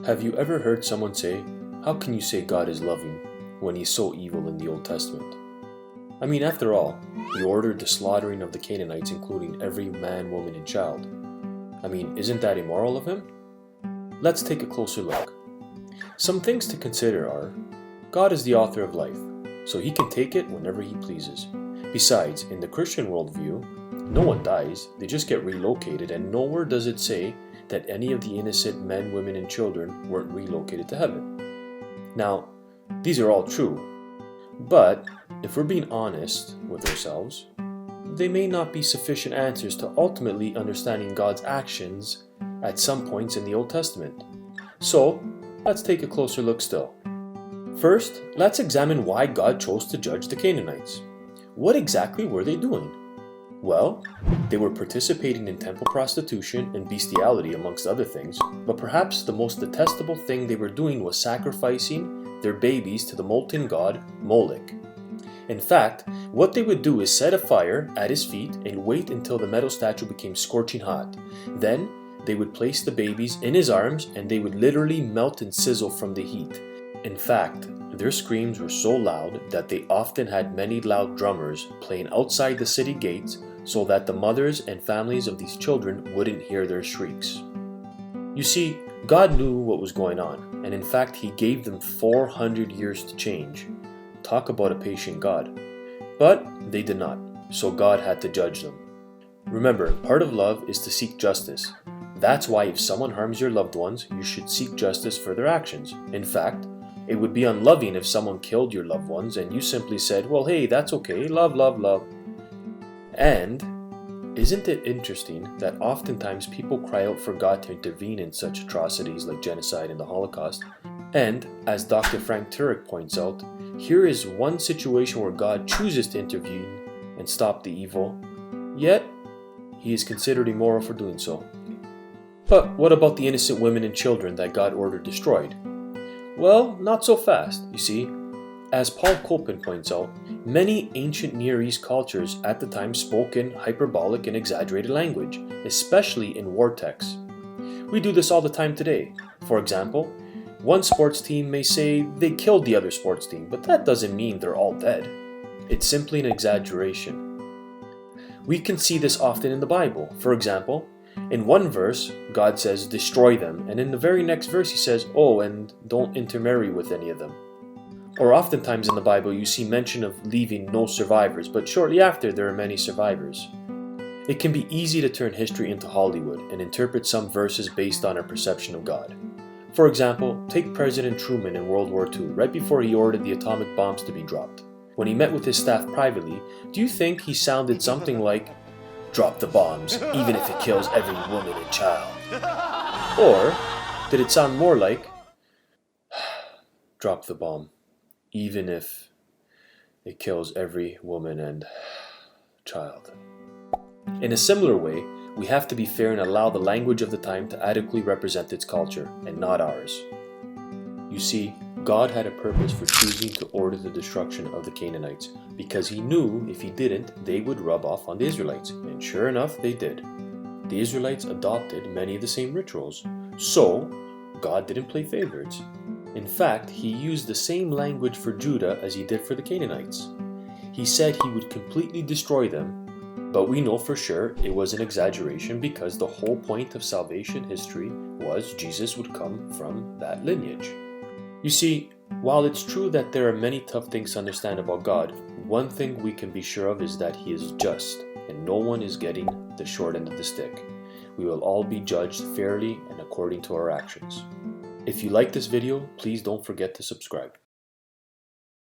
Have you ever heard someone say, "How can you say God is loving when He's so evil in the Old Testament?" I mean, after all, He ordered the slaughtering of the Canaanites, including every man, woman, and child. I mean, isn't that immoral of Him? Let's take a closer look. Some things to consider are, God is the author of life, so He can take it whenever He pleases. Besides, in the Christian worldview, no one dies, they just get relocated, and nowhere does it say that any of the innocent men, women, and children weren't relocated to heaven. Now, these are all true, but if we're being honest with ourselves, they may not be sufficient answers to ultimately understanding God's actions at some points in the Old Testament. So, let's take a closer look still. First, let's examine why God chose to judge the Canaanites. What exactly were they doing? Well, they were participating in temple prostitution and bestiality amongst other things, but perhaps the most detestable thing they were doing was sacrificing their babies to the molten god Moloch. In fact, what they would do is set a fire at his feet and wait until the metal statue became scorching hot. Then, they would place the babies in his arms and they would literally melt and sizzle from the heat. In fact, their screams were so loud that they often had many loud drummers playing outside the city gates so that the mothers and families of these children wouldn't hear their shrieks. You see, God knew what was going on, and in fact He gave them 400 years to change. Talk about a patient God. But they did not, so God had to judge them. Remember, part of love is to seek justice. That's why if someone harms your loved ones, you should seek justice for their actions. In fact, it would be unloving if someone killed your loved ones and you simply said, "Well, hey, that's okay, love, love, love." And isn't it interesting that oftentimes people cry out for God to intervene in such atrocities like genocide and the Holocaust? And, as Dr. Frank Turek points out, here is one situation where God chooses to intervene and stop the evil, yet He is considered immoral for doing so. But what about the innocent women and children that God ordered destroyed? Well, not so fast, you see. As Paul Copan points out, many ancient Near East cultures at the time spoke in hyperbolic and exaggerated language, especially in war texts. We do this all the time today. For example, one sports team may say they killed the other sports team, but that doesn't mean they're all dead. It's simply an exaggeration. We can see this often in the Bible. For example, in one verse, God says, "Destroy them," and in the very next verse He says, "Oh, and don't intermarry with any of them." Or oftentimes in the Bible you see mention of leaving no survivors, but shortly after there are many survivors. It can be easy to turn history into Hollywood and interpret some verses based on our perception of God. For example, take President Truman in World War II, right before he ordered the atomic bombs to be dropped. When he met with his staff privately, do you think he sounded something like, "Drop the bombs, even if it kills every woman and child"? Or did it sound more like, "Drop the bomb, even if it kills every woman and child"? In a similar way, we have to be fair and allow the language of the time to adequately represent its culture, and not ours. You see, God had a purpose for choosing to order the destruction of the Canaanites, because He knew if He didn't, they would rub off on the Israelites, and sure enough, they did. The Israelites adopted many of the same rituals, so God didn't play favorites. In fact, He used the same language for Judah as He did for the Canaanites. He said He would completely destroy them, but we know for sure it was an exaggeration because the whole point of salvation history was Jesus would come from that lineage. You see, while it's true that there are many tough things to understand about God, one thing we can be sure of is that He is just, and no one is getting the short end of the stick. We will all be judged fairly and according to our actions. If you like this video, please don't forget to subscribe.